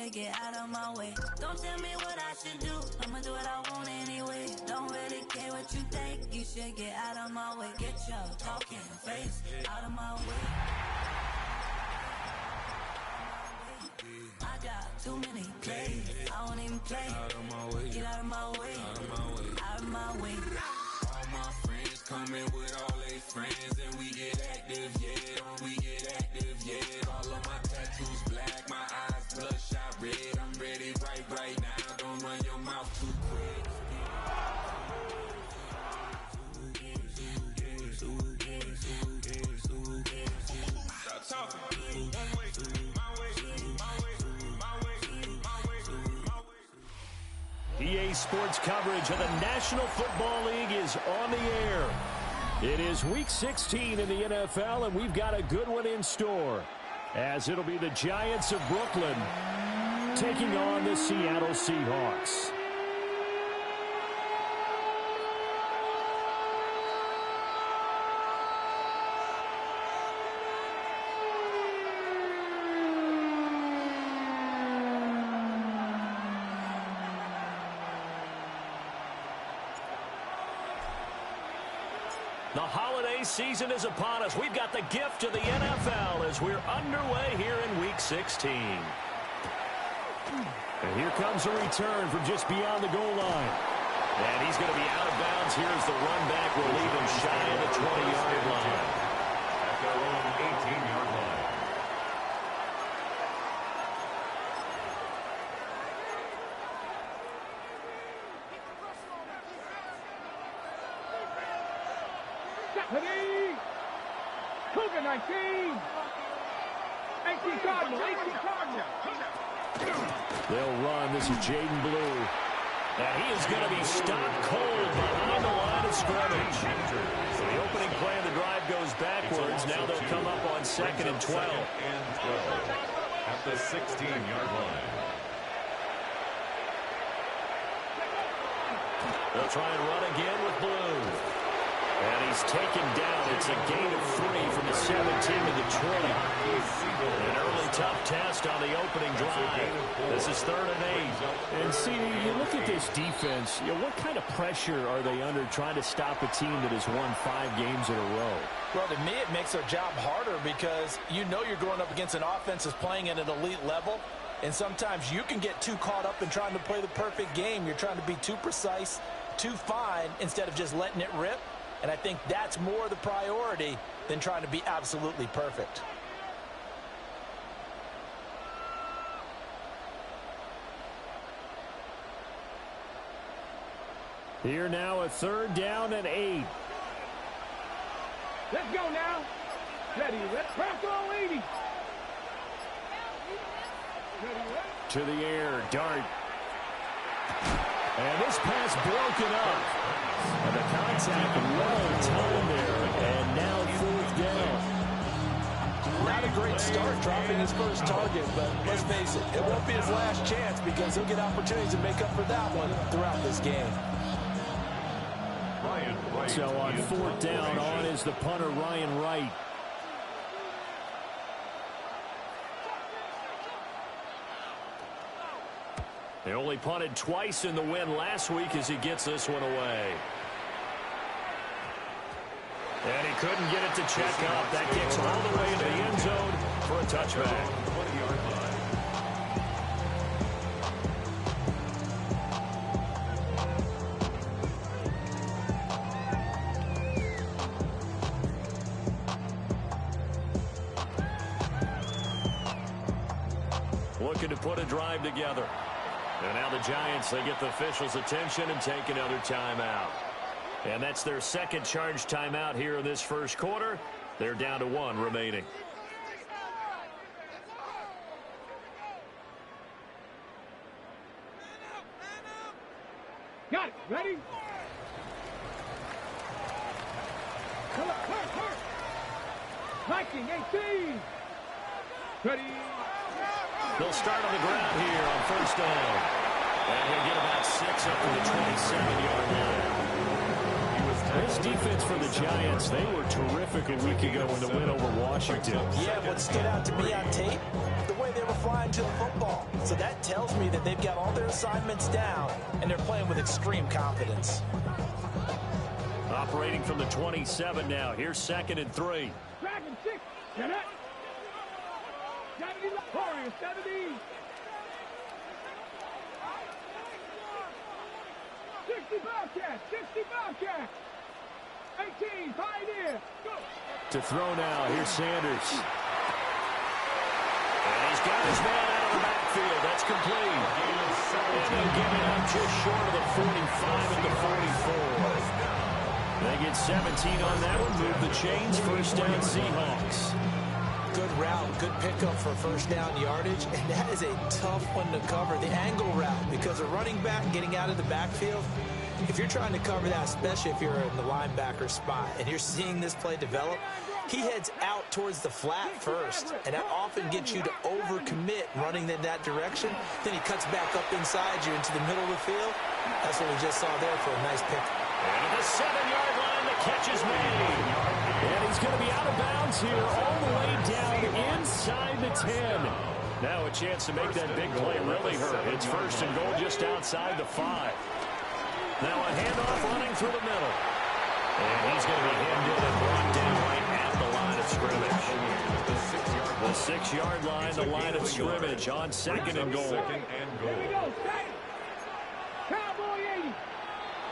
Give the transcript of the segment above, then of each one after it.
should get out of my way. Don't tell me what I should do, I'ma do what I want anyway. Don't really care what you think, you should get out of my way. Get your talking face out of my way. I got too many plays, I won't even play. Out of my way. Get out of my way. Out of my way. Out of my way. All my friends coming with all they friends, and we get active, yeah. We get active, yeah. All of my tattoos black, my eyes bloodshot red. I'm ready right now. Don't run your mouth too quick. Stop talking. One way, my way, my way, my way, my way, my way. EA Sports coverage of the National Football League is on the air. It is Week 16 in the NFL, and we've got a good one in store, as it'll be the Giants of Brooklyn taking on the Seattle Seahawks. The holiday season is upon us. We've got the gift of the NFL as we're underway here in Week 16. And here comes a return from just beyond the goal line. And he's going to be out of bounds. Here's the run back. We'll leave him shy of the 20-yard line. At their own 18-yard line. Ready? Cougar 19. 18 Cardinal. 18 Cardinal. They'll run. This is Jaden Blue. And he is going to be stopped cold behind the line of scrimmage. So the opening play of the drive goes backwards. Now they'll come up on 2nd and 12. At the 16-yard line. They'll try and run again with Blue. And he's taken down. It's a gain of 3 from the 17 to the 20. An early tough test on the opening drive. This is 3rd and 8. And see, you look at this defense, what kind of pressure are they under trying to stop a team that has won 5 games in a row? Well, to me, it makes their job harder because you know you're going up against an offense that's playing at an elite level. And sometimes you can get too caught up in trying to play the perfect game. You're trying to be too precise, too fine, instead of just letting it rip. And I think that's more the priority than trying to be absolutely perfect. Here now, a 3rd down and 8. Let's go now. Ready, let's press all 80. Ready. To the air, Dart. And this pass broken up. And the contact well timed there, and now 4th down. Not a great start dropping his first target, but let's face it, it won't be his last chance because he'll get opportunities to make up for that one throughout this game. So on 4th down, on is the punter, Ryan Wright. They only punted twice in the win last week as he gets this one away. And he couldn't get it to check up. That kicks all the way into the end zone for a touchback. 20-yard line. Looking to put a drive together. And now the Giants, they get the officials' attention and take another timeout. And that's their 2nd charge timeout here in this first quarter. They're down to 1 remaining. Got it. Ready? Come on, hurt. Viking 18. Ready? They'll start on the ground here on 1st down. And he'll get about 6 up to the 27-yard line. This defense for the Giants, they were terrific a week ago in the win over Washington. Yeah, what stood out to me on tape, the way they were flying to the football. So that tells me that they've got all their assignments down, and they're playing with extreme confidence. Operating from the 27 now. Here's 2nd and 3. Dragon 6. Get it. 70. Warriors 70. 60 Bobcats. 60 Bobcats. 18 Pioneer. Go. To throw now. Here's Sanders. And he's got his man out of the backfield. That's complete. And he'll get it up just short of the 45 at the 44. They get 17 on that one. Move the chains. First down Seahawks. Good route, good pickup for first down yardage, and that is a tough one to cover, the angle route, because a running back getting out of the backfield, if you're trying to cover that, especially if you're in the linebacker spot, and you're seeing this play develop, he heads out towards the flat first, and that often gets you to overcommit running in that direction. Then he cuts back up inside you into the middle of the field. That's what we just saw there for a nice pick. And at the 7-yard line, the catch is made. And he's going to be out of bounds here all the way down inside the 10. Now a chance to make that big play really hurt. It's 1st and goal just outside the 5. Now a handoff running through the middle. And he's going to be hemmed in and brought down right at the line of scrimmage. The 6-yard line, the line of scrimmage on 2nd and goal. Here we go. Cowboy 80.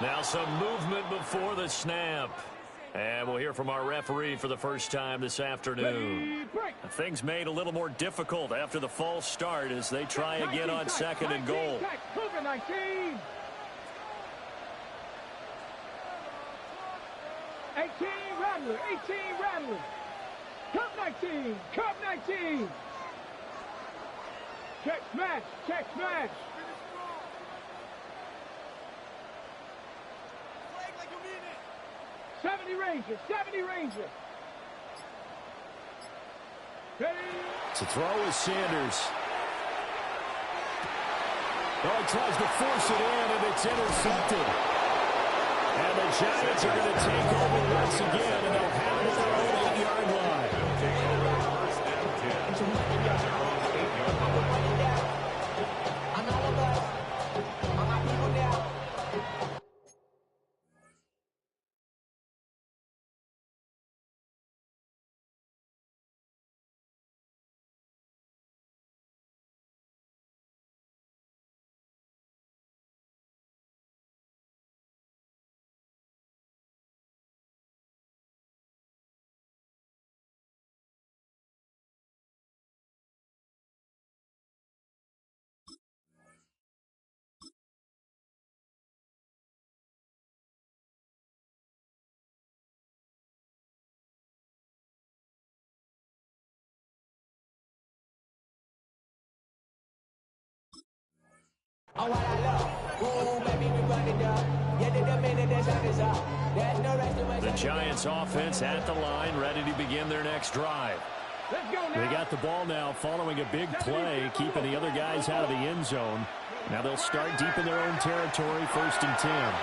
Now some movement before the snap. And we'll hear from our referee for the first time this afternoon. Things made a little more difficult after the false start as they try again on 2nd and goal. 19. 18 Rattler. 18 Rattler. Cup 19. Cup 19. Check smash. Check smash. 70 Ranger, 70 Ranger. Ready? To throw is Sanders. Oh, he tries to force it in, and it's intercepted. And the Giants are going to take over once again, and they'll have it at their own 8-yard line. The Giants offense at the line, ready to begin their next drive. They got the ball now following a big play, keeping the other guys out of the end zone. Now they'll start deep in their own territory, 1st and 10.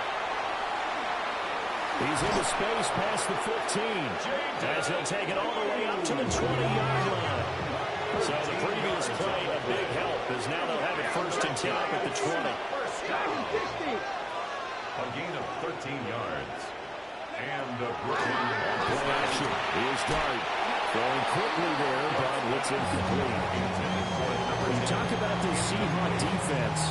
He's into space past the 15, as he'll take it all the way up to the 20-yard line. So the previous play, a big help, as now they'll have it 1st and 10 up at the 20. A gain of 13 yards. And the Brooklyn play action. Here's Dart. Going quickly there, but it's incomplete. You talk about this Seahawk defense.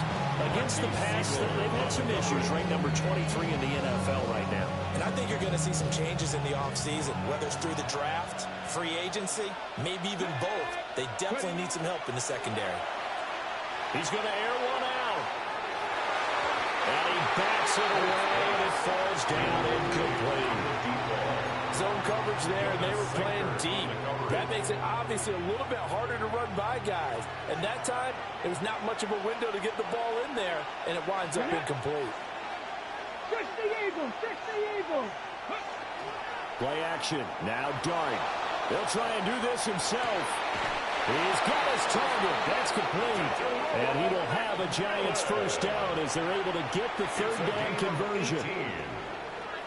Against the pass, they've had some issues. Ranked number 23 in the NFL right now. And I think you're going to see some changes in the offseason, whether it's through the draft, free agency, maybe even both. They definitely need some help in the secondary. He's going to air one out. And he backs it away, and it falls down incomplete. Zone coverage there, and they were playing deep. That makes it obviously a little bit harder to run by guys. And that time, it was not much of a window to get the ball in there, and it winds up incomplete. 60 Eagles, 60 Eagles. Play action, now Dart. He'll try and do this himself. He's got his target. That's complete. And he will have a Giants first down as they're able to get the 3rd down conversion.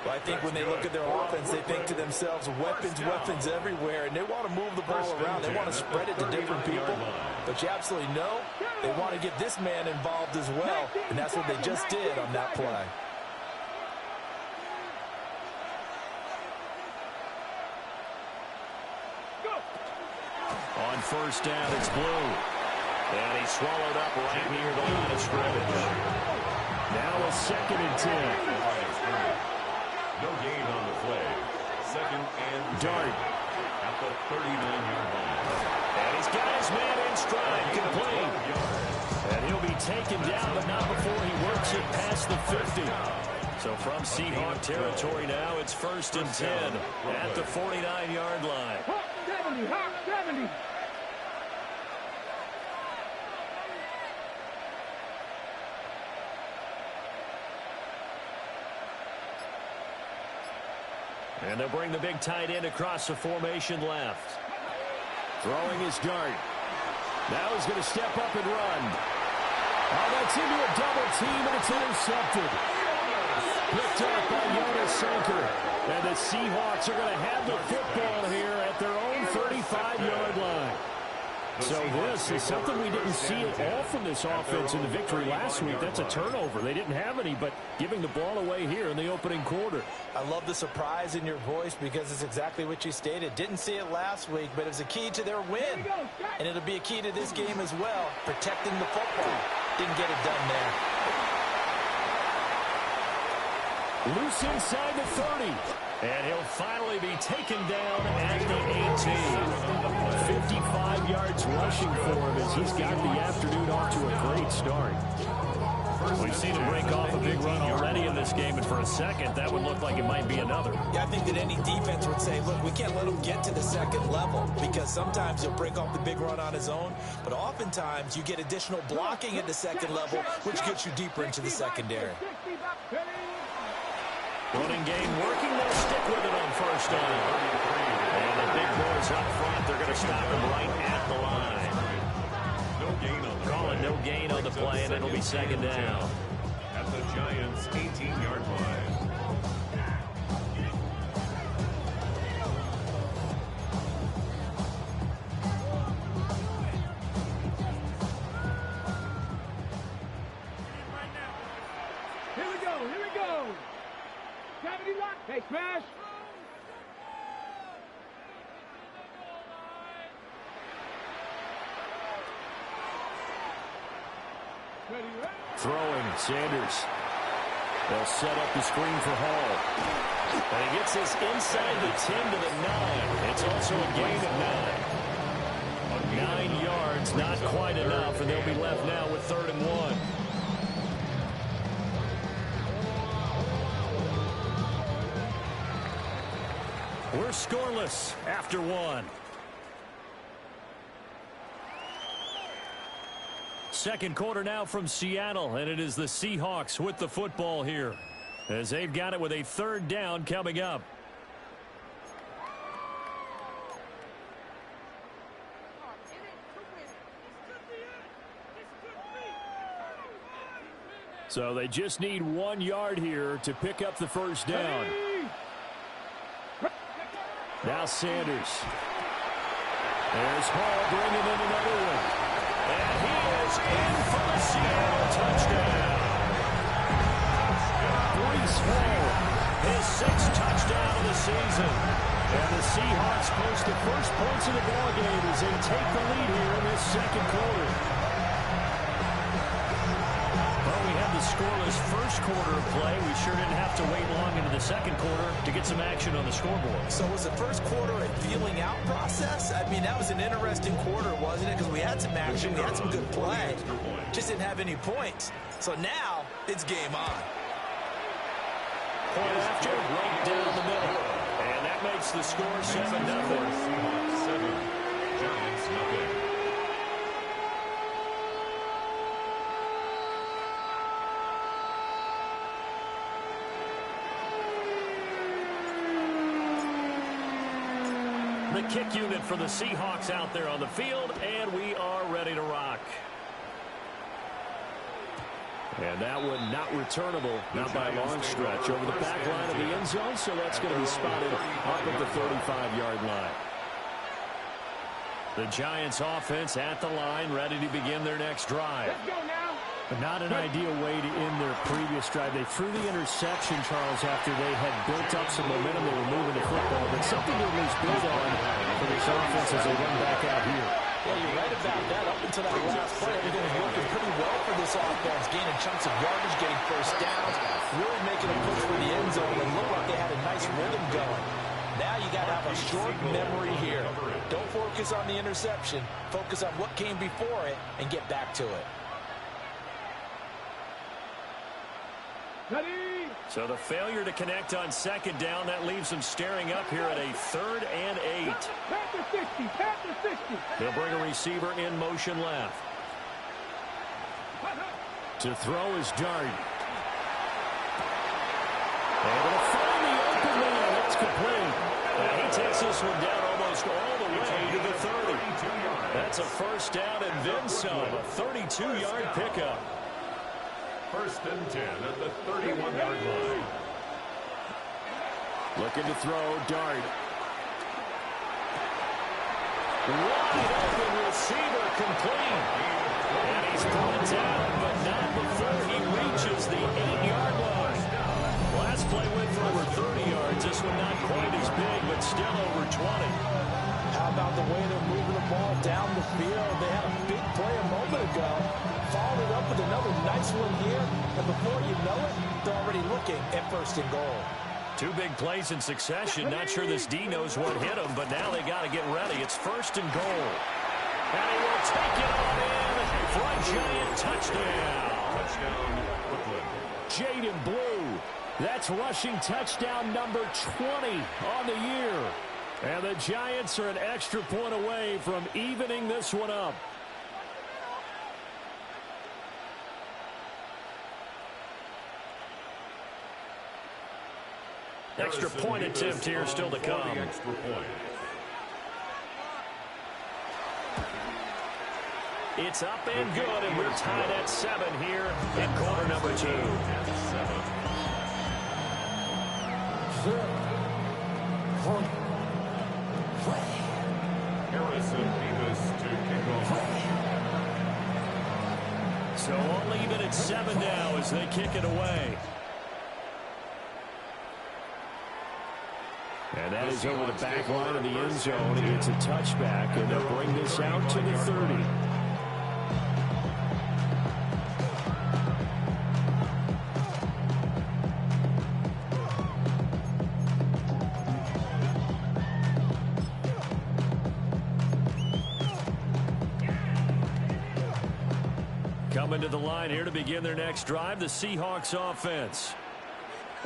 Well, I think when they look at their offense, they think to themselves, weapons, weapons everywhere, and they want to move the ball around. They want to spread it to different people. But you absolutely know they want to get this man involved as well, and that's what they just did on that play. On first down, it's Blue. And he's swallowed up right near the line of scrimmage. Now a 2nd and 10. No gain on the play. 2nd and 10. Dart. At the 39-yard line. And he's got his man in stride, complete. And he'll be taken down, but not before he works it past the 50. So from Seahawk territory now, it's 1st and 10 at the 49-yard line. Hawk 70, Hawk 70. And they'll bring the big tight end across the formation left. Throwing his Dart. Now he's going to step up and run. Oh, that's into a double team, and it's intercepted. Picked up by Jonas Sanker. And the Seahawks are going to have the football here at their own 35-yard line. So this is something we didn't see at all from this offense in the victory last week. That's a turnover. They didn't have any, but giving the ball away here in the opening quarter. I love the surprise in your voice because it's exactly what you stated. Didn't see it last week, but it was a key to their win. And it'll be a key to this game as well, protecting the football. Didn't get it done there. Loose inside the 30. And he'll finally be taken down at the 18. 55 yards rushing for him as he's got the afternoon off to a great start. We've seen him break off a big run already in this game, and for a second, that would look like it might be another. Yeah, I think that any defense would say, look, we can't let him get to the 2nd level because sometimes he'll break off the big run on his own, but oftentimes you get additional blocking at the 2nd level, which gets you deeper into the secondary. Running game working. They'll stick with it on first down. And the big boys up front, they're going to stop him right at the line. Calling no gain on the play, and it'll be 2nd down. At the Giants' 18-yard line. Here we go. 70 lock. Hey, smash. Throwing, Sanders. They'll set up the screen for Hall. And he gets this inside the 10 to the 9. It's also a gain of 9. 9 yards, not quite enough, and they'll be left now with 3rd and 1. We're scoreless after 1. Second quarter now from Seattle, and it is the Seahawks with the football here as they've got it with a 3rd down coming up. So they just need 1 yard here to pick up the first down. Now Sanders. There's Hall bringing in another one. And he is in for the Seattle touchdown. Breece Hall, his 6th touchdown of the season. And the Seahawks post the first points of the ballgame as they take the lead here in this 2nd quarter. Well, we had the scoreless first quarter of play. We sure didn't have to wait long into the 2nd quarter to get some action on the scoreboard. So was the first quarter a feeling out process? I mean, that was an interesting quarter, wasn't it? Because we had some action, we had some good play. Just didn't have any points. So now it's game on. Point after, right down the middle. And that makes the score 7-0. 7, Giants nothing. The kick unit for the Seahawks out there on the field, and we are ready to rock. And that one not returnable, not by a long stretch, over the back line of the end zone, so that's going to be spotted up at the 35-yard line. The Giants offense at the line, ready to begin their next drive. Let's go now. But not an ideal way to end their previous drive. They threw the interception, Charles, after they had built up some momentum. They were moving the football, but something to at least build on for this offense as they run back out here. Yeah, you're right about that. Up until that last play, everything was working pretty well for this offense. Gaining chunks of yardage, getting first downs, really making a push for the end zone. It looked like they had a nice rhythm going. Now you got to have a short memory here. Don't focus on the interception. Focus on what came before it and get back to it. Ready. So the failure to connect on second down, that leaves them staring up here at a 3rd and 8. Panther 60, Panther 60. They'll bring a receiver in motion left. To throw is Dart. Able to find the open man. That's complete. And he takes this one down almost all the way to the 30. That's a first down and then some. A 32-yard pickup. 1st and 10 at the 31-yard line. Looking to throw, Dart. Wide open receiver, complete. And he's brought down, but not before he reaches the 8-yard line. Last play went for over 30 yards. This one not quite as big, but still over 20. How about the way they're moving the ball down the field? They had a big play a moment ago. Followed it up with another nice one here. And before you know it, they're already looking at 1st and goal. 2 big plays in succession. Not sure this D knows what hit him, but now they got to get ready. It's 1st and goal. And he will take it on in for a Giant touchdown. Touchdown, Brooklyn. Jaden Blue. That's rushing touchdown number 20 on the year. And the Giants are an extra point away from evening this one up. Extra point attempt here still to come. Extra point. It's up and good, and we're tied at 7 here in quarter number 2. Harrison Davis to kick off. So only even at 7 now as they kick it away. And that is over the back line of the end zone. It's a touchback, and they'll bring this out to the 30. Coming to the line here to begin their next drive, the Seahawks offense.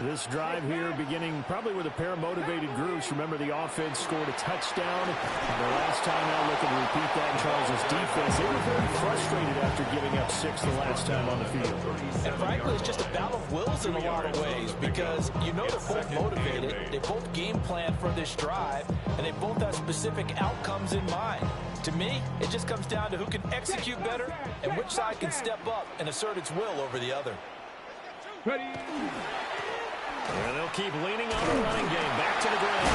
This drive here beginning probably with a pair of motivated groups. Remember, the offense scored a touchdown. The last time out, looking to repeat that in Charles' defense. They were very frustrated after giving up 6 the last time on the field. And frankly, it's just a battle of wills in a lot of ways because you know they're both motivated. They both game plan for this drive, and they both have specific outcomes in mind. To me, it just comes down to who can execute better and which side can step up and assert its will over the other. Ready. And they'll keep leaning on the running game. Back to the ground.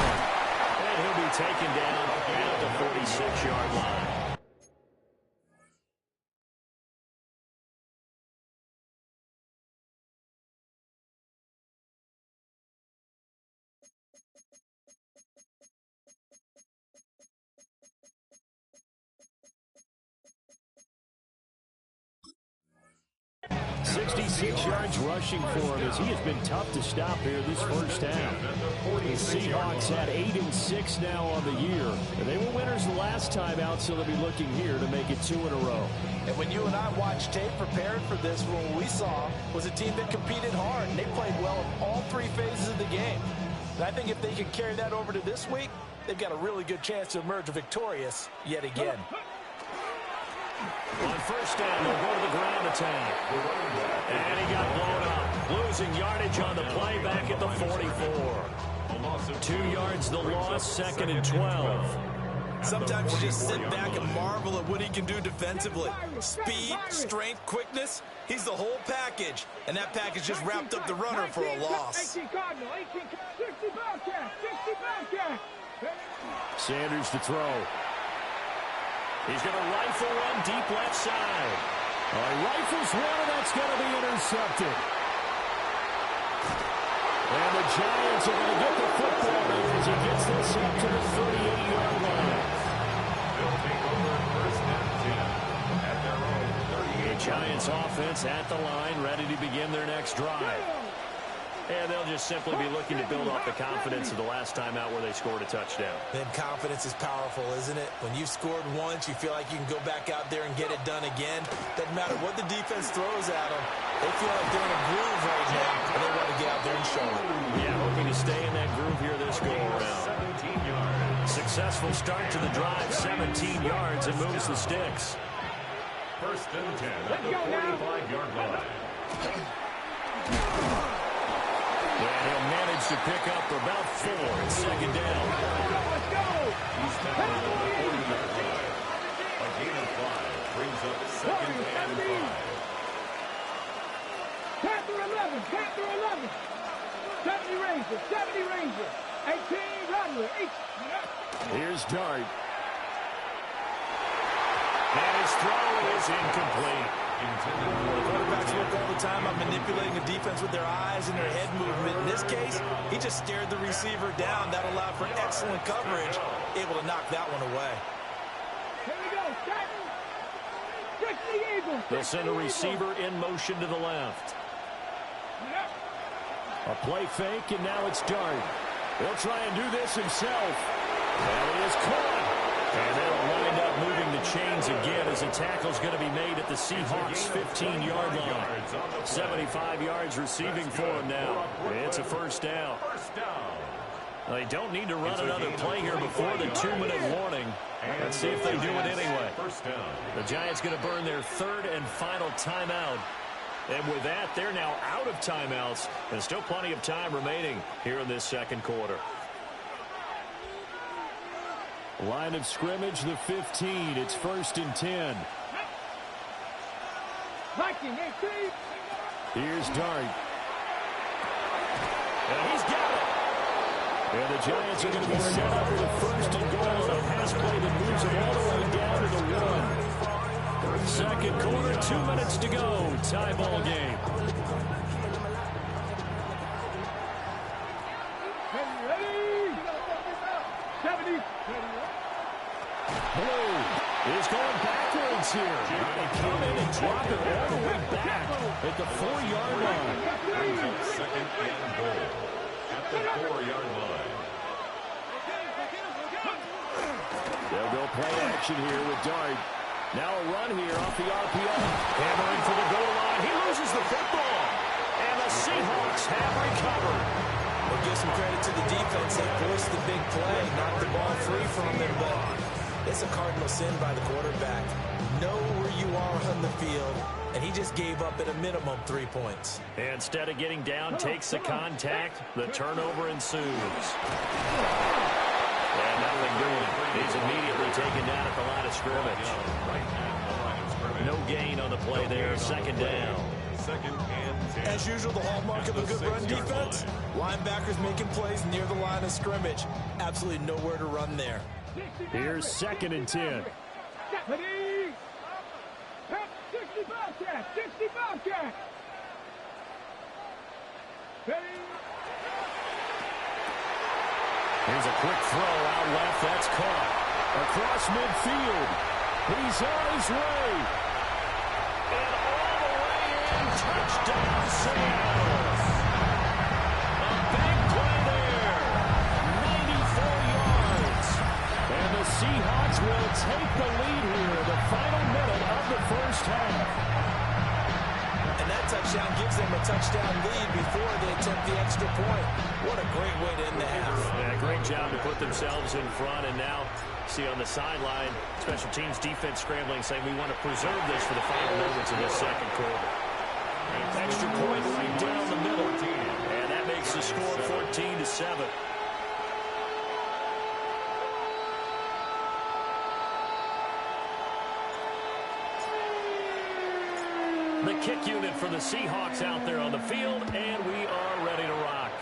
And he'll be taken down at the 46-yard line. 66 yards rushing for him as he has been tough to stop here this first half. The Seahawks had 8-6 now on the year. And they were winners the last time out, so they'll be looking here to make it 2 in a row. And when you and I watched tape preparing for this, what we saw was a team that competed hard, and they played well in all 3 phases of the game. And I think if they can carry that over to this week, they've got a really good chance to emerge victorious yet again. On first down, they'll go to the ground attack. And he got blown up. Losing yardage on the play back at the 44. 2 yards the loss, 2nd and 12. Sometimes you just sit back and marvel at what he can do defensively. Speed, strength, quickness, he's the whole package. And that package just wrapped up the runner for a loss. Sanders to throw. He's going to rifle one deep left side. Rifles one, and that's going to be intercepted. And the Giants are going to get the football as he gets this up to the 38-yard line. They'll take over first and 10 at their own 38. The Giants offense at the line, ready to begin their next drive. And they'll just simply be looking to build off the confidence of the last time out where they scored a touchdown. Then confidence is powerful, isn't it? When you've scored once, you feel like you can go back out there and get it done again. Doesn't matter what the defense throws at them. They feel like they're in a groove right now, and they want to get out there and show it. Yeah, hoping to stay in that groove here this go-around. 17 yards. Successful start to the drive, 17 yards, and moves the sticks. First and 10 at the 45-yard line. And he'll manage to pick up about 4 at second down. He's back on the 40-yard line. A gain of 5 brings up second and 5. Panther 11, Panther 11. 70 Rangers, 70 Rangers. 18 Rattler, 8. Here's Dart. And his throw is incomplete. The quarterbacks work all the time on manipulating the defense with their eyes and their head movement. In this case, he just stared the receiver down. That allowed for excellent coverage, able to knock that one away. Here we go, Titan. Fix the Eagles. They'll send a receiver in motion to the left. A play fake, and now it's Dart. He'll try and do this himself. And he is caught. And they'll wind up moving the chains again as a tackle's going to be made at the Seahawks' 15-yard line. 75 yards receiving for him now. It's a first down. They don't need to run another play here before the 2-minute warning. Let's see if they do it anyway. The Giants going to burn their third and final timeout. And with that, they're now out of timeouts. And still plenty of time remaining here in this second quarter. Line of scrimmage, the 15. It's first and 10. Viking, 18. Here's Dart. And he's got it. And the Giants are going to be set up with a first and goal on a pass play that moves them all the way down to the 1. Second quarter, 2 minutes to go. Tie ball game. Ready? 70. Blue is going backwards here. They come in and drop it all the way back at the 4-yard line. Brings up second and goal at the 4-yard line. They'll go play action here with Dart. Now a run here off the RPO. Hammering for the goal line. He loses the football. And the Seahawks have recovered. We'll give some credit to the defense. They forced the big play, knocked the ball free from him, but it's a cardinal sin by the quarterback. Know where you are on the field, and he just gave up at a minimum 3 points. Instead of getting down, takes the contact. The turnover ensues. And nothing doing. He's immediately taken down at the line of scrimmage. No gain on the play there. Second down. Second and 10. As usual, the hallmark of a good run defense, linebackers making plays near the line of scrimmage. Absolutely nowhere to run there. Here's second and 10. 60 Bobcats, 60 Bobcats. Here's a quick throw out left. That's caught. Across midfield. He's on his way. And all the way in. Touchdown, Seattle. A big play there. 94 yards. And the Seahawks will take the lead here in the final minute of the first half. And that touchdown gives them a touchdown lead before they attempt the extra point. What a great way to end the half. Yeah, great job to put themselves in front. And now, see on the sideline, special teams defense scrambling, saying we want to preserve this for the final moments of this second quarter. Extra point right down the middle. And that makes the score 14-7. The kick unit for the Seahawks out there on the field, and we are ready to rock.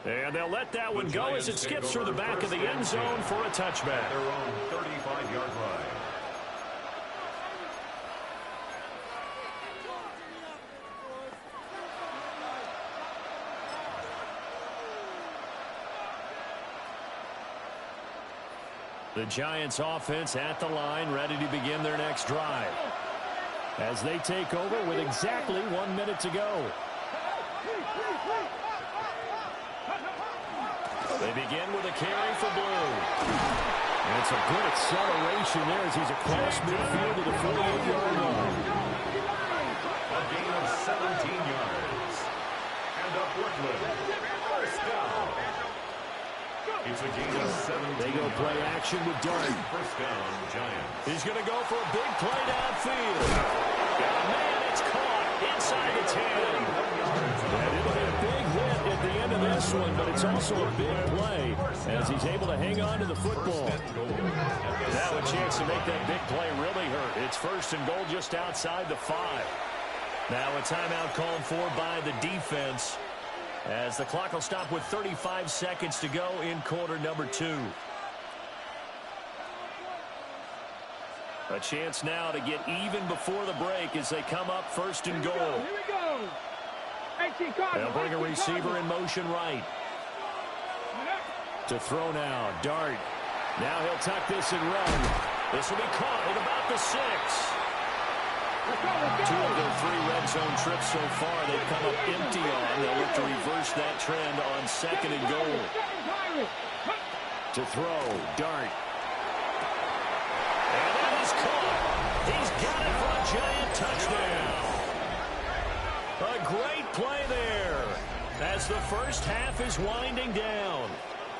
And they'll let that one go as it skips through the back of the end zone for a touchback. Their own 35-yard line. The Giants offense at the line, ready to begin their next drive. As they take over with exactly 1 minute to go. They begin with a carry for Blue. And it's a good acceleration there as he's across midfield to the 48-yard line. A gain of 17 yards. And up Brooklyn. First down. It's a gain of 17. They go play action with Dart. First down, Giants. He's going to go for a big play downfield. Man, it's caught inside the 10. And it'll be a big hit at the end of this one, but it's also a big play as he's able to hang on to the football. Now a chance to make that big play really hurt. It's first and goal just outside the 5. Now a timeout called for by the defense as the clock will stop with 35 seconds to go in quarter number 2. A chance now to get even before the break as they come up first and goal. Here we go. They'll bring a receiver in motion right. To throw now, Dart. Now he'll tuck this and run. This will be caught at about the 6. 2 of their 3 red zone trips so far they've come up empty on. They'll look to reverse that trend on second and goal. To throw, Dart. And that is caught. He's got it for a Giant touchdown. A great play there as the first half is winding down.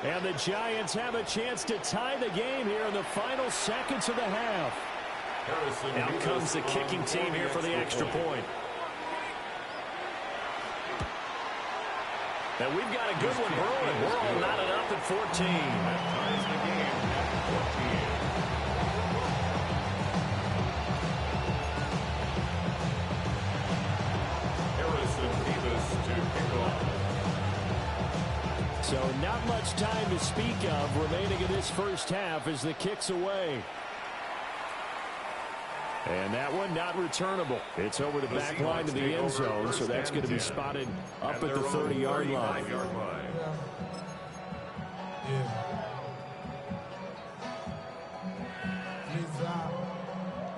And the Giants have a chance to tie the game here in the final seconds of the half. Out comes the kicking team here for the extra point. And we've got a good one brewing. We're all knotted up at 14. Ties the game at 14. So not much time to speak of remaining in this first half as the kick's away. And that one not returnable. It's over the back line to the end zone, so that's going to be spotted up at the 30-yard line.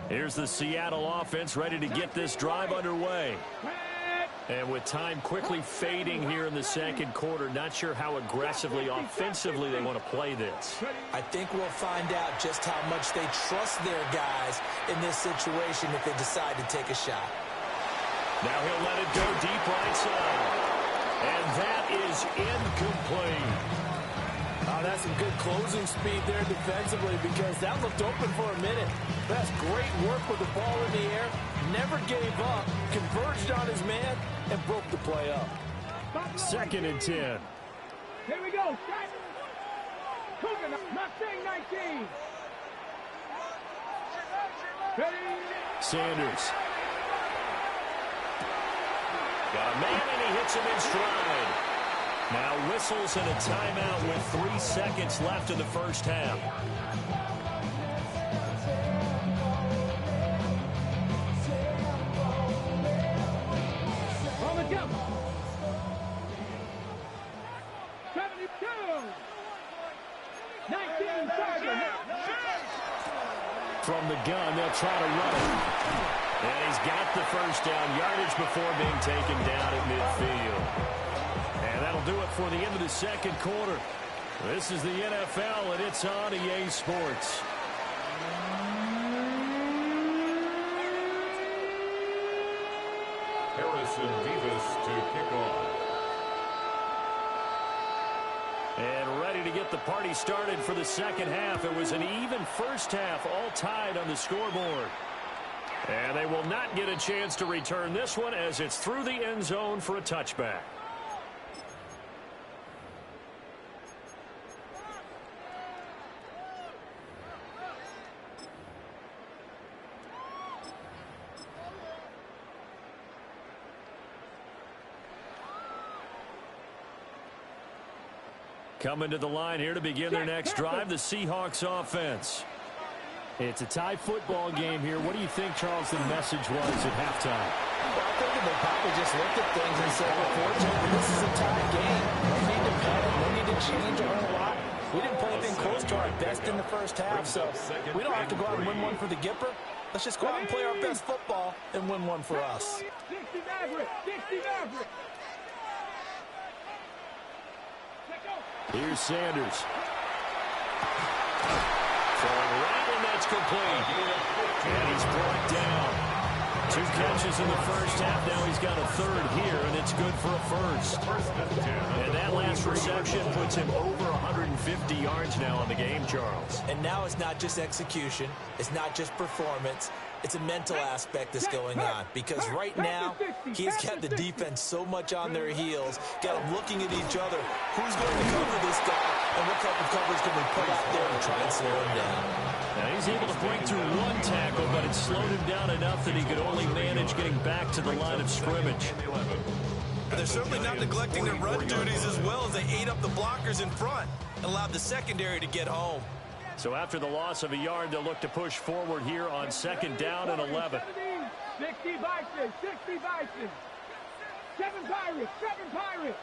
Here's the Seattle offense ready to get this drive underway. And with time quickly fading here in the second quarter, not sure how aggressively, offensively they want to play this. I think we'll find out just how much they trust their guys in this situation if they decide to take a shot. Now he'll let it go deep right side. And that is incomplete. Oh, that's some good closing speed there defensively because that looked open for a minute. That's great work with the ball in the air. Never gave up, converged on his man, and broke the play up. Second and 10. Here we go. Cougar, not saying 19. Sanders. Got a man, and he hits him in stride. Now whistles and a timeout with 3 seconds left in the first half. On the jump. 72. 19 target. From the gun, they'll try to run it. And he's got the first down yardage before being taken down at midfield. And that'll do it for the end of the second quarter. This is the NFL, and it's on EA Sports. Harrison Davis to kick off. And ready to get the party started for the second half. It was an even first half, all tied on the scoreboard. And they will not get a chance to return this one as it's through the end zone for a touchback. Coming to the line here to begin their next drive, the Seahawks offense. It's a tie football game here. What do you think, Charles, the message was at halftime? Well, I think they probably just looked at things and said, unfortunately, this is a tie game. No need to panic, no need to change a whole lot. We didn't play anything close to our best in the first half, so we don't have to go out and win one for the Gipper. Let's just go out and play our best football and win one for us. 60 Maverick, 60 Maverick. Here's Sanders. Throwing right, and that's complete. And he's brought down. 2 catches in the first half. Now he's got a third here, and it's good for a first. And that last reception puts him over 150 yards now in the game, Charles. And now it's not just execution. It's not just performance. It's a mental aspect that's going on. Because right now, he's got the defense so much on their heels, got them looking at each other. Who's going to cover this guy, and what type of coverage can we put out there and try and slow him down? Now he's able to break through 1 tackle, but it slowed him down enough that he could only manage getting back to the line of scrimmage. They're certainly not neglecting their run duties as well as they ate up the blockers in front and allowed the secondary to get home. So after the loss of a yard, they'll look to push forward here on 2nd down and 11. 60 Vikings, 60 Vikings. 7 Pirates, 7 Pirates.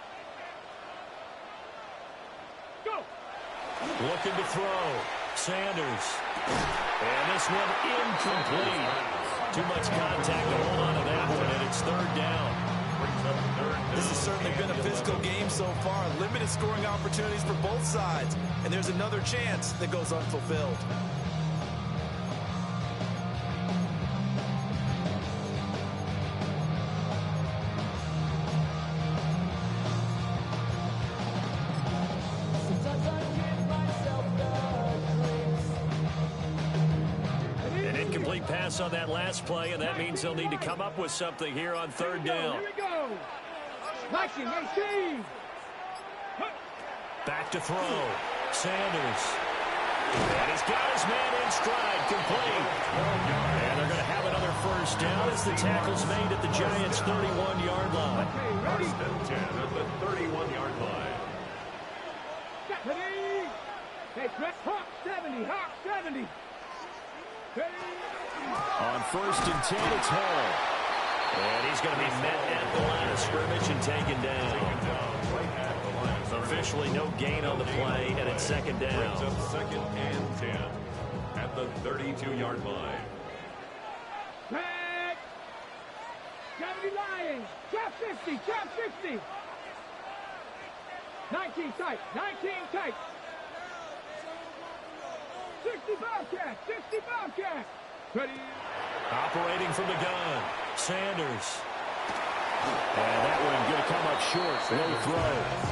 Go. Looking to throw. Sanders. And this one incomplete. Too much contact to hold on to that one, and it's 3rd down. This has certainly been a physical game so far. Limited scoring opportunities for both sides. And there's another chance that goes unfulfilled. An incomplete pass on that last play, and that means they'll need to come up with something here on 3rd down. Here we go. Viking, 18. Back to throw. Sanders. And he's got his man in stride, complete. And they're going to have another first down as the tackle's made at the Giants' 31-yard line. First and 10 at the 31-yard line. Ready. Hey, Chris, Hawk 70, Hawk 70. Ready. On 1st and 10, it's Hall. And he's going to be met at the line of scrimmage and taken down. Officially no gain on the play, and it's 2nd down. Brings up 2nd and 10 at the 32-yard line. Back. 70 Lions. Trap 50, trap 50. 19 tight, 19 tight. 60 Bobcat, 60 Bobcat. Ready. Operating from the gun, Sanders. And that one going to come up short. No throw.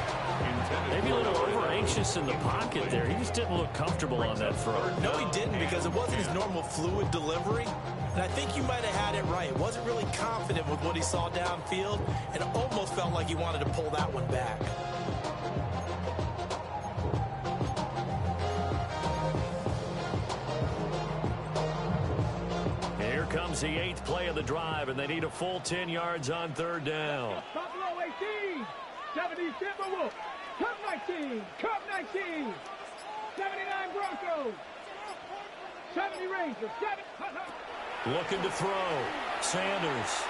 Maybe a little over-anxious in the pocket there. He just didn't look comfortable on that throw. No, he didn't, because it wasn't his normal fluid delivery. And I think you might have had it right. He wasn't really confident with what he saw downfield, and it almost felt like he wanted to pull that one back. Here comes the 8th play of the drive, and they need a full 10 yards on 3rd down. Buffalo 18. 70 Timberwolves. Cup 19. Cup 19. 79 Broncos. 70 Rangers. 7. Looking to throw. Sanders.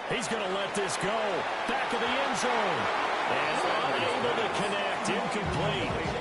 He's going to let this go. Back of the end zone. And unable to connect. Incomplete.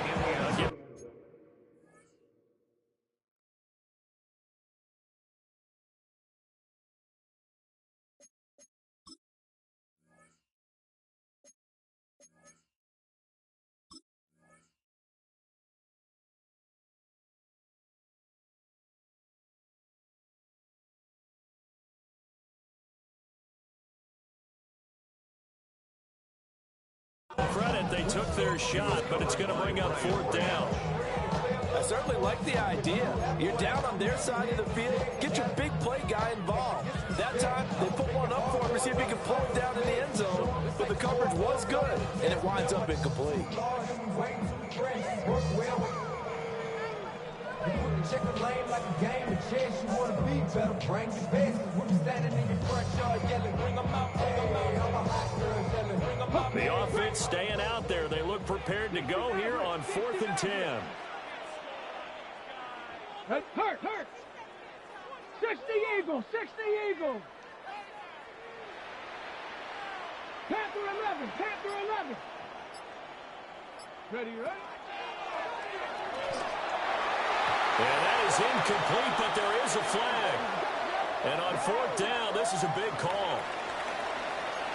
Credit, they took their shot, but it's going to bring up 4th down. I certainly like the idea. You're down on their side of the field. Get your big play guy involved. That time, they put one up for him to see if he can pull it down in the end zone. But the coverage was good, and it winds up incomplete. You put the checker lane like a game of chess. You want to be better, bring your best. We'll be standing in your front yard yelling, bring them out, bring them out. I'm a hot girl yelling, bring them out. The offense staying out there. They look prepared to go here on 4th and 10. Hurt. 60 Eagles. Panther 11. Ready? And that is incomplete, but there is a flag. And on 4th down, this is a big call.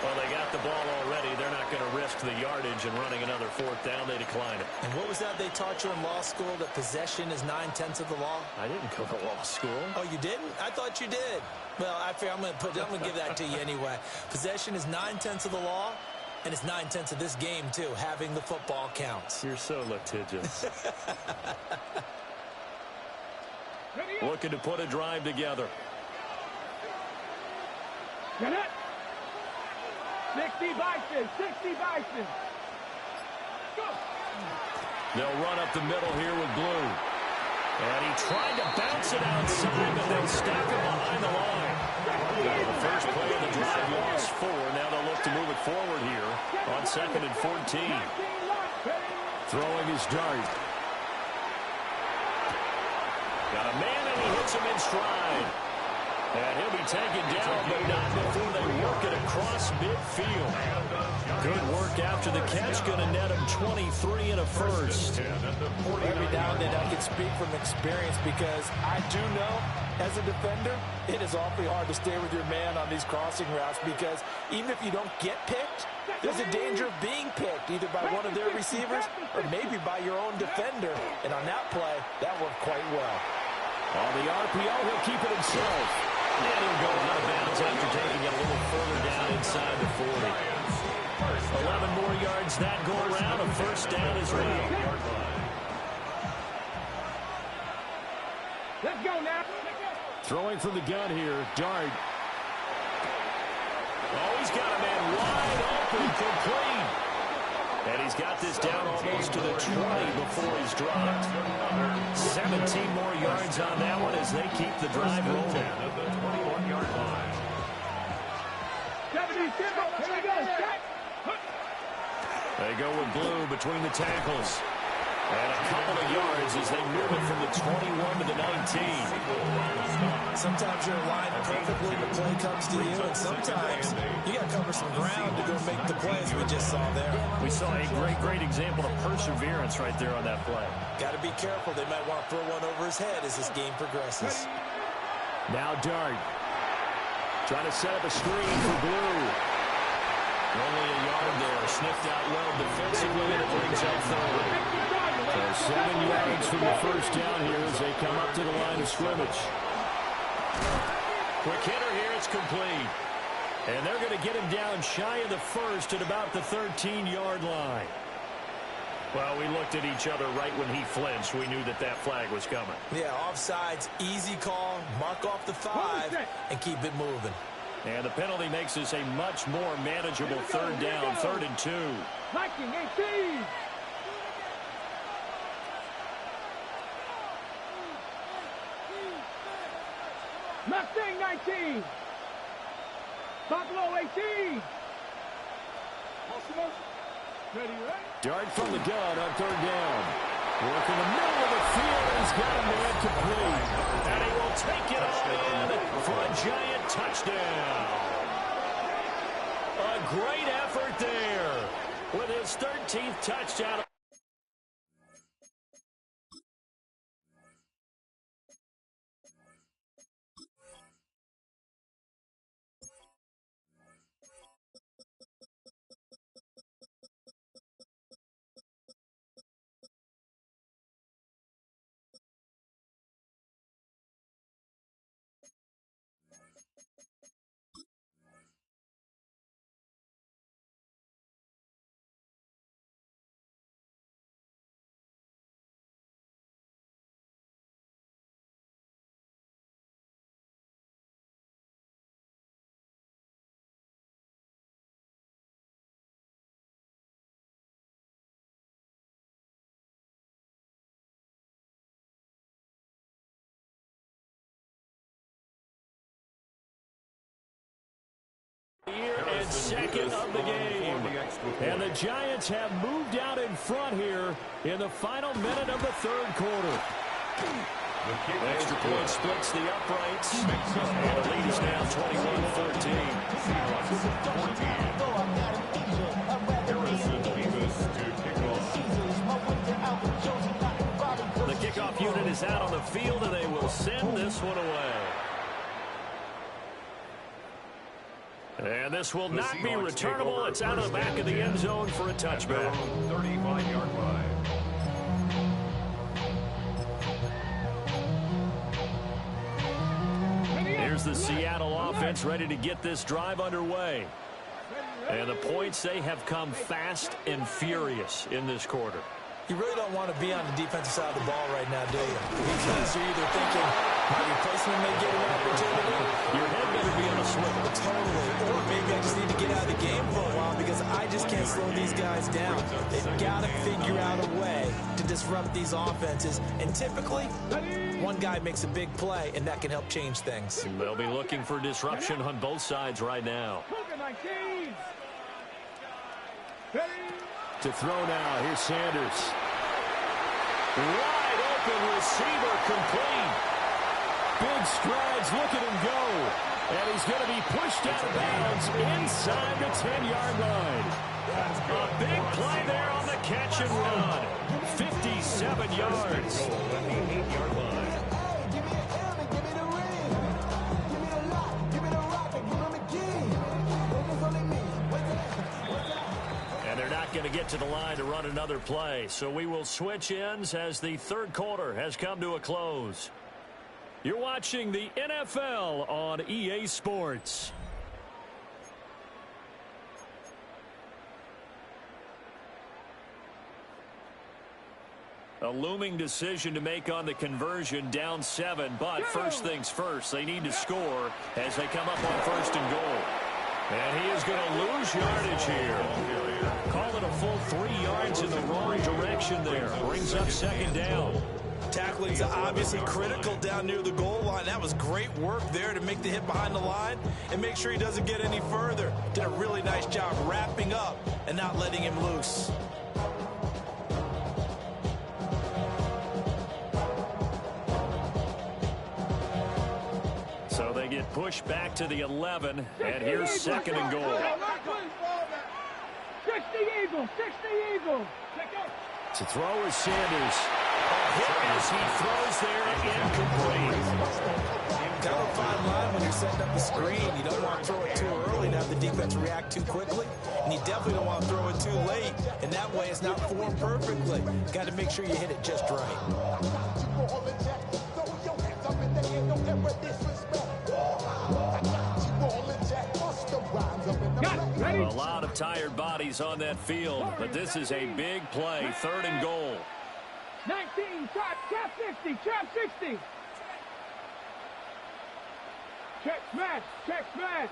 Well, they got the ball already. They're not going to risk the yardage and running another 4th down. They decline it. And what was that they taught you in law school, that possession is 9/10 of the law? I didn't go to law school. Oh, you didn't? I thought you did. Well, I figure I'm going to give that to you anyway. Possession is 9/10 of the law, and it's 9/10 of this game, too. Having the football counts. You're so litigious. Looking to put a drive together. Get it? 60 Bison. Go. They'll run up the middle here with Blue. And he tried to bounce it outside, but they stop him behind the line. The first play of the drive lost 4. Now they'll look to move it forward here on 2nd and 14. Throwing his dart. Got a man, and he hits him in stride. And he'll be taken down, but not before they work it across midfield. Good work after the catch. Going to net him 23 and a first. Every now and then I can speak from experience, because I do know, as a defender, it is awfully hard to stay with your man on these crossing routes, because even if you don't get picked, there's a danger of being picked, either by one of their receivers or maybe by your own defender. And on that play, that worked quite well. On the RPO, he'll keep it himself. And he'll go out of bounds after taking it a little further down inside the 40. 11 more yards that go around. A first down as well. Let's go now. Throwing from the gun here, Dart. Oh, he's got a man wide open, complete. And he's got this down almost to the 20 before he's dropped. 17 more yards on that one as they keep the drive rolling. At the 21-yard line. 70, here we go. They go with Blue between the tackles. And a couple of yards as they move it from the 21 to the 19. Sometimes you're aligned perfectly, the play comes to you, and sometimes you got to cover some ground to go make the plays we just saw there. We saw a great example of perseverance right there on that play. Got to be careful. They might want to throw one over his head as this game progresses. Now Dart. Trying to set up a screen for Blue. Only a yard there. Sniffed out well defensively, and it brings up 3rd. So 7 yards from the first down here as they come up to the line of scrimmage. Quick hitter here, it's complete. And they're going to get him down shy of the first at about the 13-yard line. Well, we looked at each other right when he flinched. We knew that that flag was coming. Yeah, offsides, easy call, mark off the 5, and keep it moving. And the penalty makes this a much more manageable 3rd down, 3rd and 2. Viking 18. Mustang 19. Buffalo 18. Ready, right? Dart from the gun on 3rd down. Work in the middle of the field. He's got a man complete. And he will take it all in for a giant touchdown. A great effort there with his 13th touchdown. Here and second of the game. And the Giants have moved out in front here in the final minute of the third quarter. Extra point splits the uprights. And the lead is now 21-14. The kickoff unit is out on the field, and they will send this one away. And this will not be returnable. It's out of the back of the end zone for a touchback. 35-yard line. Here's the Seattle offense ready to get this drive underway. And the points, they have come fast and furious in this quarter. You really don't want to be on the defensive side of the ball right now, do you? Because you're either thinking my replacement may get an opportunity. Your head better be on a swivel. Totally. Or maybe I just need to get out of the game for a while because I just can't slow these guys down. They've got to figure out a way to disrupt these offenses. And typically, one guy makes a big play, and that can help change things. They'll be looking for disruption on both sides right now. To throw now. Here's Sanders. Wide open receiver complete. Big strides. Look at him go. And he's going to be pushed out of bounds inside the 10-yard line. A big play there on the catch and run. 57 yards. At the 8-yard line. And they're not going to get to the line to run another play. So we will switch ends as the third quarter has come to a close. You're watching the NFL on EA Sports. A looming decision to make on the conversion, down 7. But first things first, they need to score as they come up on first and goal. And he is going to lose yardage here. Call it a full 3 yards in the wrong direction there. Brings up second down. Tackling's obviously critical down near the goal line. That was great work there to make the hit behind the line and make sure he doesn't get any further. Did a really nice job wrapping up and not letting him loose. So they get pushed back to the 11, and here's second and goal. 60 Eagles, 60 Eagles. To throw is Sanders. Hit as he throws there, incomplete. Kind of a fine line when you're setting up the screen. You don't want to throw it too early and have the defense react too quickly. And you definitely don't want to throw it too late. And that way it's not formed perfectly. Got to make sure you hit it just right. A lot of tired bodies on that field, but this is a big play, third and goal. 19, trap 60, trap 60. Check smash, check smash.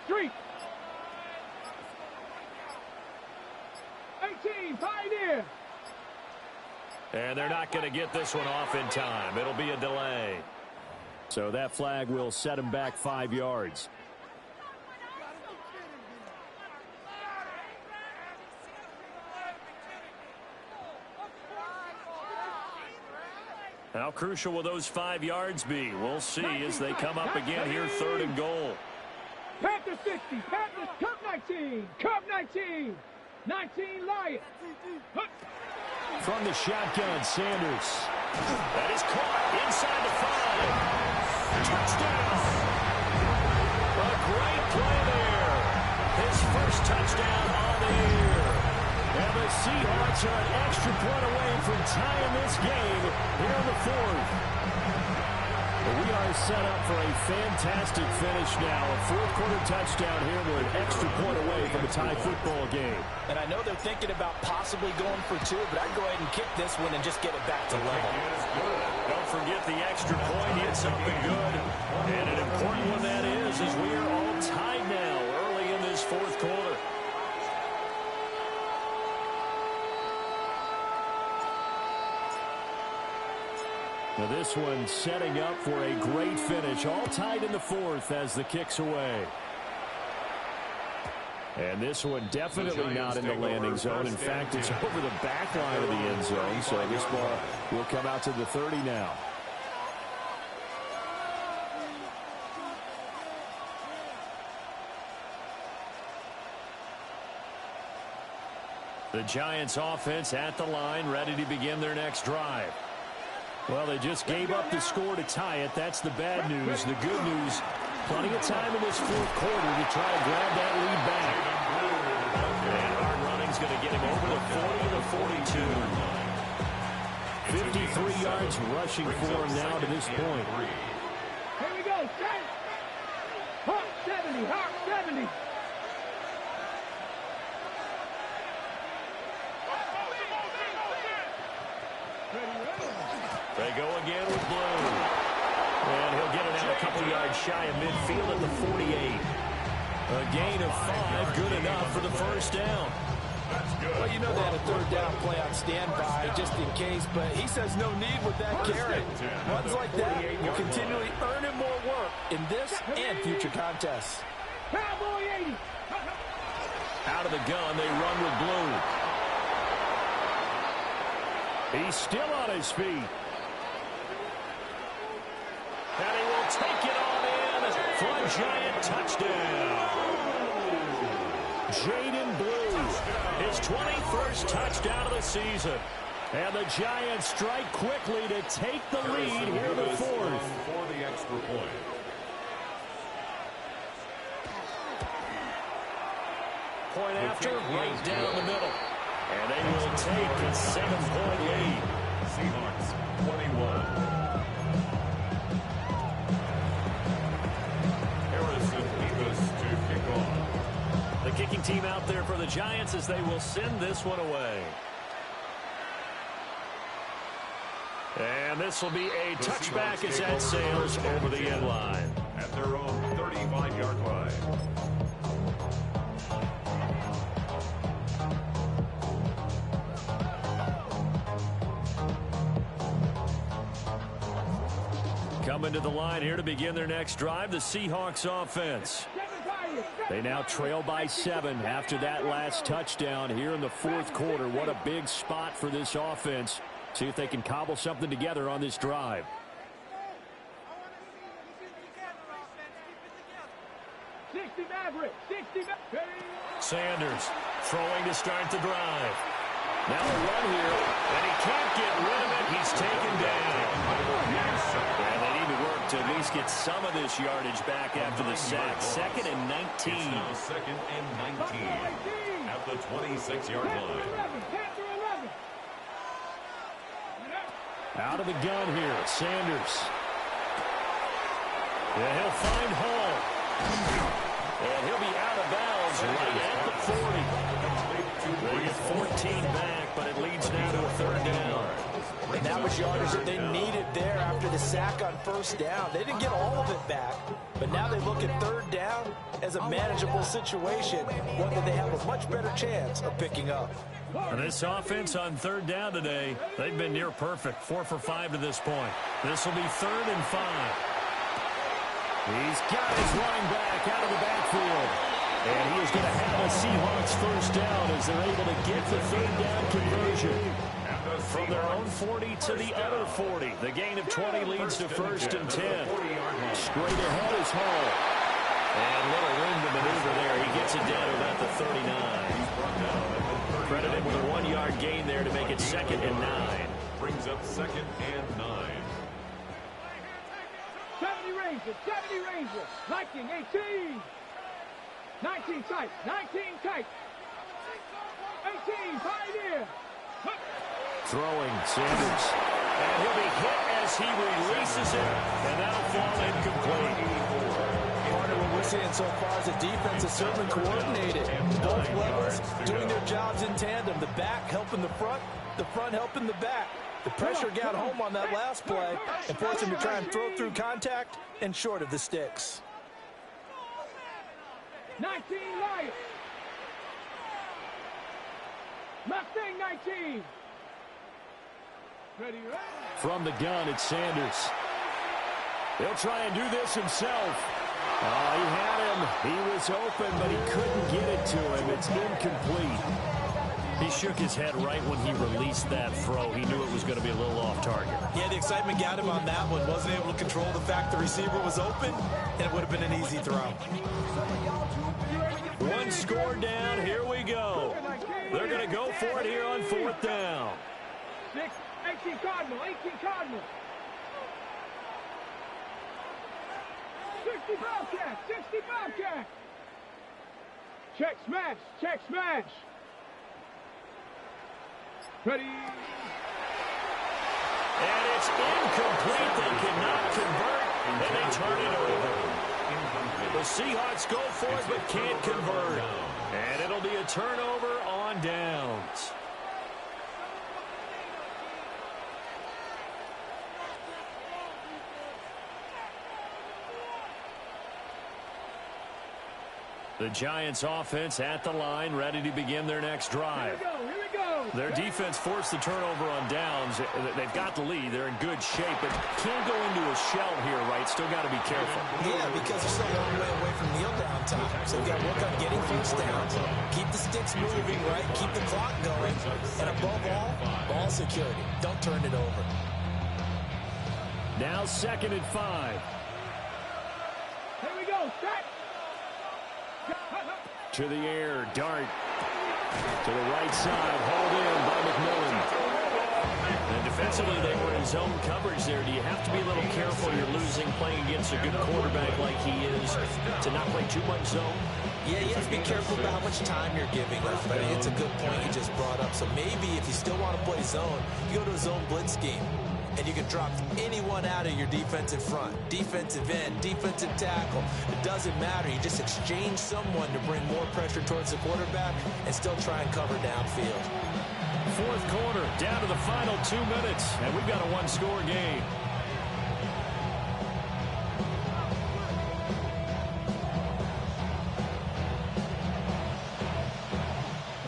Street. 18, Pioneer. And they're not going to get this one off in time. It'll be a delay. So that flag will set him back 5 yards. How crucial will those 5 yards be? We'll see as they come up again here, third and goal. Panther 60, Panthers, Cup 19, Cup 19, 19 Lions. From the shotgun, Sanders. That is caught inside the 5. Touchdown. A great play there. His first touchdown on the year. And the Seahawks are an extra point away from tying this game here in the fourth. We are set up for a fantastic finish now. A fourth-quarter touchdown here. We're an extra point away from a tie football game. And I know they're thinking about possibly going for 2, but I'd go ahead and kick this one and just get it back to level. Don't forget the extra point. Hit something good. And an important one that is, as we are all tied now early in this fourth quarter. Now this one setting up for a great finish. All tied in the fourth as the kick's away. And this one definitely not in the landing zone. In fact, it's over the back line of the end zone. So this ball will come out to the 30 now. The Giants offense at the line, ready to begin their next drive. Well, they just gave up the score to tie it. That's the bad news. The good news, plenty of time in this fourth quarter to try to grab that lead back. And hard running's going to get him over the 40 to 42. 53 yards rushing for him now to this point. Here we go. Hawk 70. Hawk 70. They go again with Blue. And he'll get it out a couple yards shy of midfield at the 48. A gain of 5, good enough for the first down. Well, you know they had a third down play on standby just in case, but he says no need with that carry. Runs like that will continually earn him more work in this and future contests. Cowboy 80. Out of the gun, they run with Blue. He's still on his feet. And he will take it on in for a Giant touchdown. Jaden Blue, his 21st touchdown of the season. And the Giants strike quickly to take the lead here in the fourth. For the extra point. Point after, right down the middle. And they will take a 7-point lead. Seahawks 21. Harrison Davis to kick off. The kicking team out there for the Giants as they will send this one away. And this will be a touchback as that sails over the end line. At their own 35-yard line. Coming to the line here to begin their next drive, the Seahawks offense. They now trail by 7 after that last touchdown here in the fourth quarter. What a big spot for this offense. See if they can cobble something together on this drive. Sanders throwing to start the drive. Now a run here, and he can't get rid of it. He's taken down. And they need to work to at least get some of this yardage back after the sack. 2nd and 19. It's now 2nd and 19 at the 26-yard line. Out of the gun here, Sanders. Yeah, he'll find Hall. And he'll be out of bounds right at the 40. They get 14 back, but it leads now to a 3rd down. And that was yardage that they needed there after the sack on 1st down. They didn't get all of it back, but now they look at 3rd down as a manageable situation, one that they have a much better chance of picking up. And this offense on 3rd down today, they've been near perfect. 4 for 5 to this point. This will be 3rd and 5. He's got his line back out of the backfield. And he is going to have a Seahawks 1st down as they're able to get the 3rd down conversion. From their own 40 to the other 40. The gain of 20 leads to 1st and 10. Straight ahead is Hall. And little room to maneuver there. He gets it down to about the 39. Credited with a 1-yard gain there to make it 2nd and 9. Brings up 2nd and 9. 70 Rangers, 70 Rangers. 19, 18. 19 tight, 19 tight. 18, Pioneer. Throwing, Sanders. And he'll be hit as he releases it. And that'll fall incomplete. Part of what we're seeing so far is the defense is certainly coordinated. Both levels doing their jobs in tandem. The back helping the front helping the back. The pressure got home on that last play and forced him to try and throw through contact and short of the sticks. 19 Lions. Mustang 19. Ready, ready. From the gun, it's Sanders. He'll try and do this himself. Oh, he had him. He was open, but he couldn't get it to him. It's incomplete. He shook his head right when he released that throw. He knew it was going to be a little off target. Yeah, the excitement got him on that one. Wasn't able to control the fact the receiver was open, and it would have been an easy throw. One score down. Here we go. They're going to go for it here on 4th down. 18 Cardinal, 18 Cardinal. 60 Bobcat, 60 Bobcat. Check smash, check smash. Ready. And it's incomplete. They cannot convert, and they turn it over. The Seahawks go for it, but can't convert. And it'll be a turnover on downs. The Giants offense at the line, ready to begin their next drive. Here we go. Their defense forced the turnover on downs. They've got the lead. They're in good shape, but can't go into a shell here, right? Still got to be careful. Yeah, because they're still a long way away from kneel down time. So we've got to work on getting first downs, keep the sticks moving, right? Keep the clock going, and above all, ball security. Don't turn it over. Now 2nd and 5. Here we go. Set. To the air, dart. To the right side, hauled in by McMillan. And defensively, they were in zone coverage there. Do you have to be a little careful? You're losing playing against a good quarterback like he is to not play too much zone? Yeah, you have to be careful about how much time you're giving up. But it's a good point you just brought up. So maybe if you still want to play zone, you go to a zone blitz scheme. And you can drop anyone out of your defensive front, defensive end, defensive tackle. It doesn't matter. You just exchange someone to bring more pressure towards the quarterback and still try and cover downfield. 4th quarter, down to the final 2 minutes, and we've got a one-score game.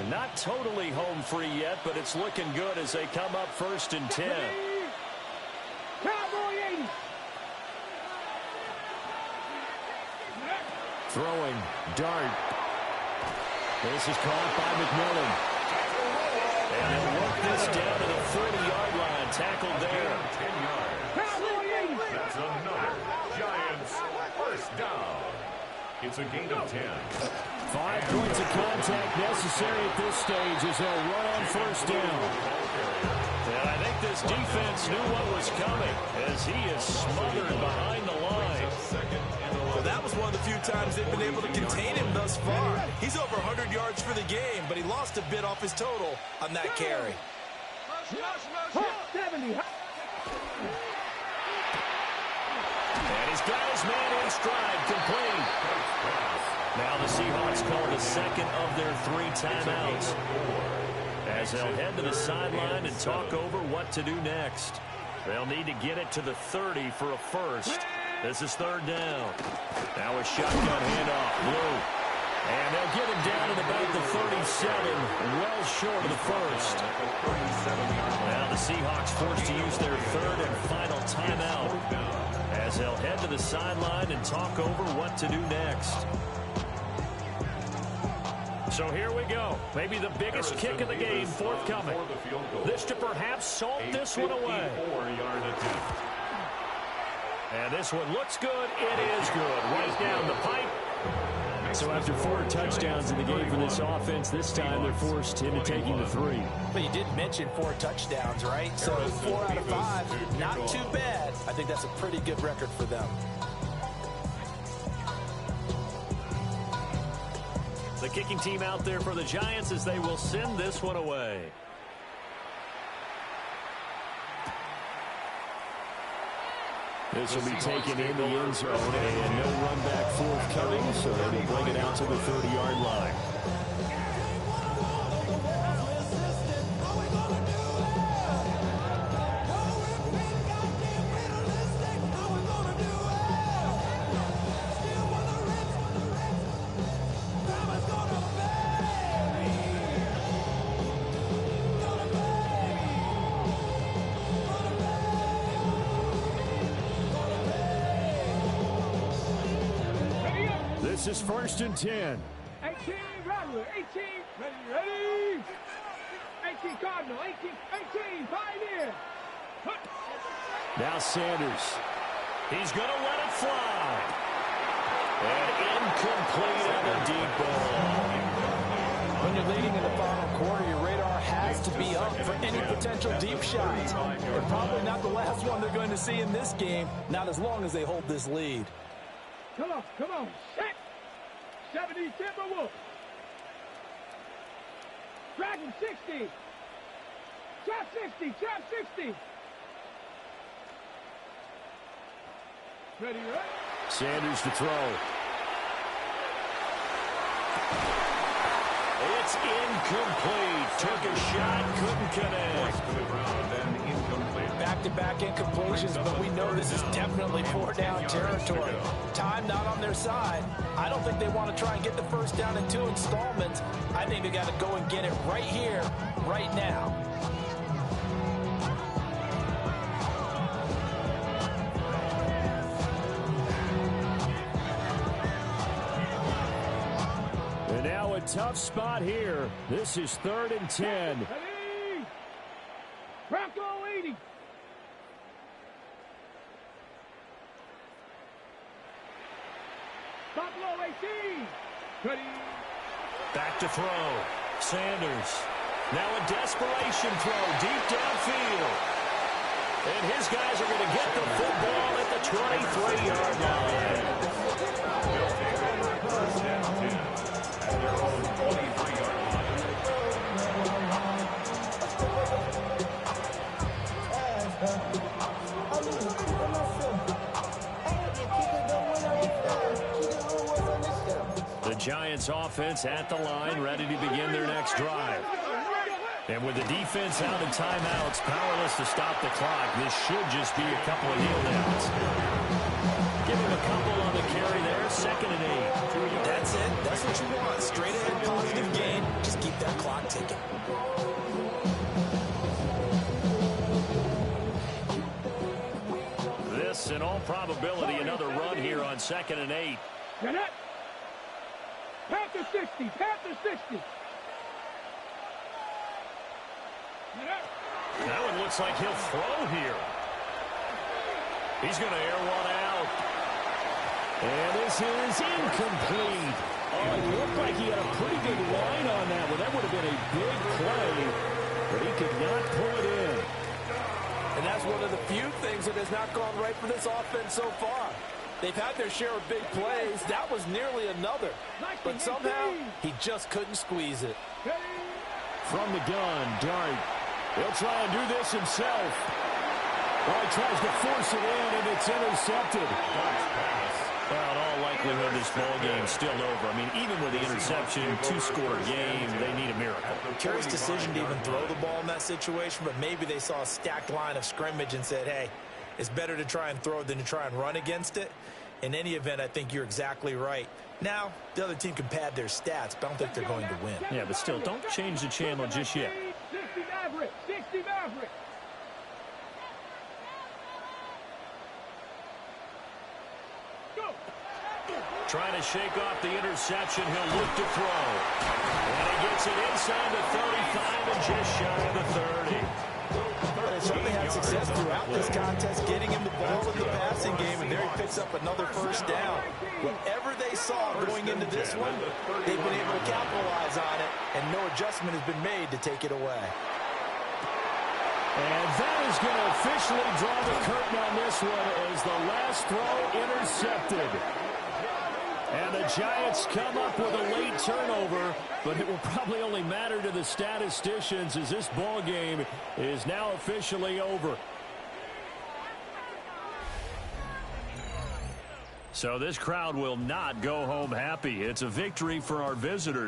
And not totally home free yet, but it's looking good as they come up 1st and 10. Cowboy 80. Throwing, dart. This is caught by McMillan. And they'll work this down to the 40-yard line. Tackled there. 10 yards. Cowboy 80. That's another Giants first down. It's a gain of 10. 5 points of contact necessary at this stage as they'll run on 1st down. And I think this defense knew what was coming as he is smothered behind the line. Well, that was one of the few times they've been able to contain him thus far. He's over 100 yards for the game, but he lost a bit off his total on that carry. 70. And he's got his man in stride, complete. Now the Seahawks call the 2nd of their 3 timeouts, as they'll head to the sideline and talk over what to do next. They'll need to get it to the 30 for a first. This is 3rd down. Now a shotgun handoff, Blue. And they'll get him down at about the 37, well short of the first. Now the Seahawks forced to use their 3rd and final timeout, as they'll head to the sideline and talk over what to do next. So here we go. Maybe the biggest kick of the game forthcoming. This to perhaps salt this one away. And this one looks good. It is good. Right down the pipe. So after 4 touchdowns in the game for this offense, this time they're forced into taking the 3. But you did mention 4 touchdowns, right? So 4 out of 5, not too bad. I think that's a pretty good record for them. The kicking team out there for the Giants as they will send this one away. This will be taken in the end zone, and no run back forthcoming, so they will bring it out to the 30-yard line. This is 1st and 10. 18, Rattler. 18, ready. 18, Cardinal. 18, Pioneer. Now Sanders. He's going to let it fly. And incomplete on a deep ball. When you're leading in the final quarter, your radar has to be up for any potential deep shots. They're probably not the last one they're going to see in this game, not as long as they hold this lead. Come on. Set. 70 Timberwolves. Dragon 60. Trap 60. Ready, right? Sanders to throw. It's incomplete. Took a shot, couldn't connect. Back-to-back incompletions, but we know this is definitely 4-down territory. Time not on their side. I don't think they want to try and get the first down in 2 installments. I think they got to go and get it right here, right now. And now a tough spot here. This is 3rd and 10. Ready. Bronco 80. Buffalo 18. Ready. Back to throw. Sanders. Now a desperation throw deep downfield. And his guys are going to get the football at the 23-yard line. First down 10 at their own 23-yard The Giants offense at the line, ready to begin their next drive. And with the defense out in timeouts, powerless to stop the clock, this should just be a couple of kneel downs. Give him a couple on the carry there, 2nd and 8. That's it. That's what you want. Straight ahead, positive gain. Just keep that clock ticking. This, in all probability, another run here on 2nd and 8. Get it. Panther 60. That one looks like he'll throw here. He's going to air one out. And this is incomplete. Oh, it looked like he had a pretty good line on that one. That would have been a big play, but he could not pull it in. And that's one of the few things that has not gone right for this offense so far. They've had their share of big plays. That was nearly another. But somehow, he just couldn't squeeze it. From the gun, Dart. He'll try and do this himself. Well, he tries to force it in, and it's intercepted. Well, in all likelihood, this ball game's still over. I mean, even with the interception, 2-score game, they need a miracle. Curious decision to even throw the ball in that situation, but maybe they saw a stacked line of scrimmage and said, hey, it's better to try and throw than to try and run against it. In any event, I think you're exactly right. Now, the other team can pad their stats, but I don't think they're going to win. Yeah, but still, don't change the channel just yet. 60 Maverick. Go. Trying to shake off the interception. He'll look to throw. And he gets it inside the 35 and just shy of the 30. They certainly had success throughout this contest, getting him the ball in the passing game, and there he picks up another first down. Whatever they saw going into this one, they've been able to capitalize on it, and no adjustment has been made to take it away. And that is going to officially draw the curtain on this one as the last throw intercepted. And the Giants come up with a late turnover, but it will probably only matter to the statisticians as this ball game is now officially over. So this crowd will not go home happy. It's a victory for our visitors.